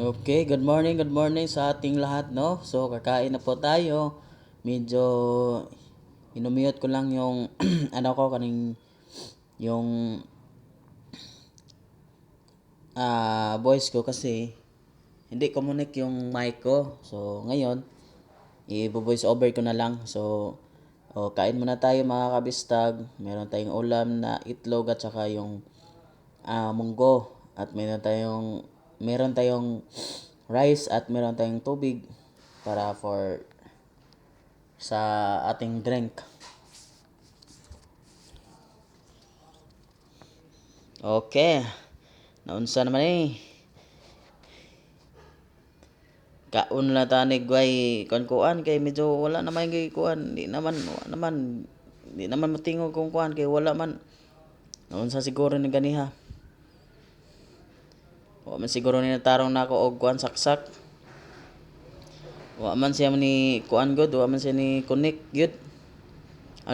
Okay, good morning sa ating lahat, no? So, kakain na po tayo. Medyo inumute ko lang yung ano ko kaning yung voice ko kasi hindi connect yung mic ko. So, ngayon i-voice over ko na lang. So, kain muna tayo mga kabistag. Meron tayong ulam na itlog at saka yung munggo at meron tayong rice at meron tayong tubig para sa ating drink. Okay. Naunsa naman kaon na tanig way kuan kay medyo wala naman kay kuan di naman matingog kung kuan kay wala man naunsa siguro ni ganiha. Wa man siguro ni natarong nako og kuan saksak. Wa man siya ni kuan gud, wa man siya ni connect gyud.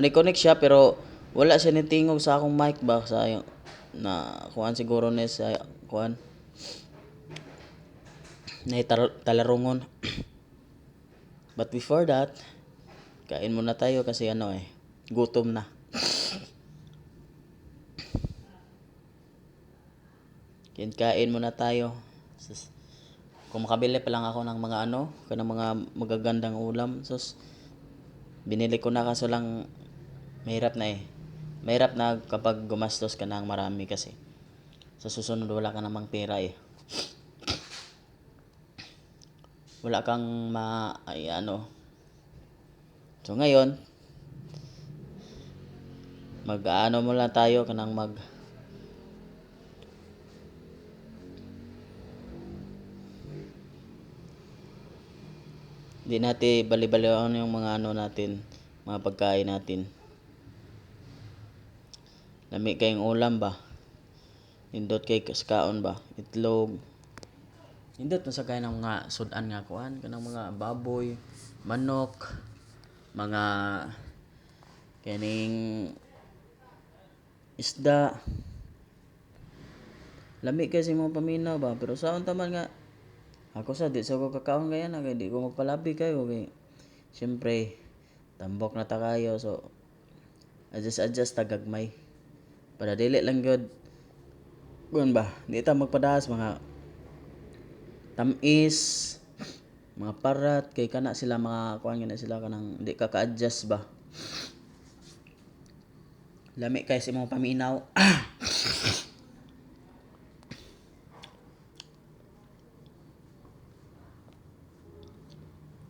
Ni connect siya pero wala siya ni tingog sa akong mic ba sa na kuan siguro ni sa kuan na talarungon. But before that, kain muna tayo kasi gutom na. Kain muna tayo. Kung makabili pa lang ako ng mga kanang mga magagandang ulam. Binili ko na kaso lang mahirap na Mahirap na kapag gumastos ka ng marami kasi sa susunod wala ka namang pera Wala kang So ngayon, muna tayo kanang di natin bali-baliwan yung mga natin, mga pagkain natin. Lami kayong ulam ba? Indot kay kaskaon ba? Itlog. Indot na sa kaya ng mga sudan nga kuan, kanang mga baboy, manok, mga kaning isda. Lami kasi mga paminaw ba, pero saon taman nga ako di sa ko kakaon kaya na kay di ko magpalabi kayo kay syempre tambok na ta kayo so adjust tagagmay para dili lang gyud kuan ba di ta magpadahas mga tamis mga parat kay kana sila mga kuan na sila kanang di ka adjust ba lami kay sa mga paminaw.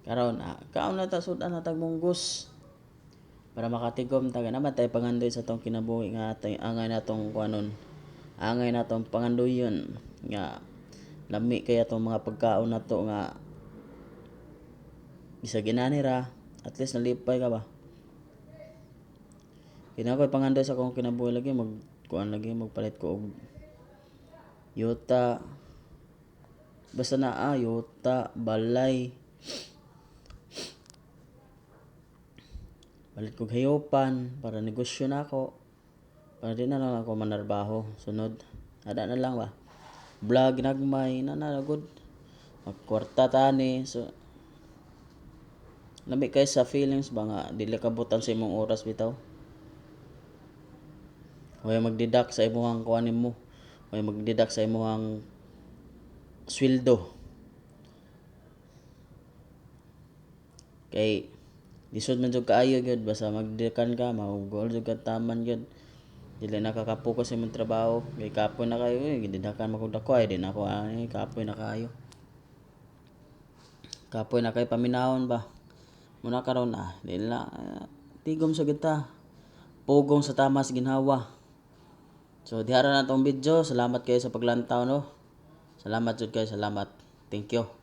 Karon kaon na ta sudan na tag munggos para makatigom ta naman tay pangandoy sa tong kinabuhi nga angay natong kuanon angay natong pangandoyon nga lami kaya tong mga pagkaon nato nga bisag inani ra at least nalipay ka ba kinakoy pangandoy sa kong kinabuhi lagi magpalit ko og yuta basta yuta balay palit kog hayopan para negosyo na ako para di na lang ako manarbaho sunod ada na lang ba vlog nagmay na good magkwarta tani so lami kay sa feelings ba nga dili ka butan sa imong oras bitaw way magdeduct sa imong kuanin mo way magdeduct sa imong sweldo kay lisod man jud kaayo gyud basta magdekan ka mahugol jud ka taman gyud dili nakaka-focus sa imong trabaho kay kapoy na kayo gidedakan man kog dako di na ako kapoy na kay paminahon ba muna karon dili na tigom sa kita pugong sa tamas ginhawa so dihara na tong video salamat kayo sa paglantaw salamat jud kayo salamat thank you.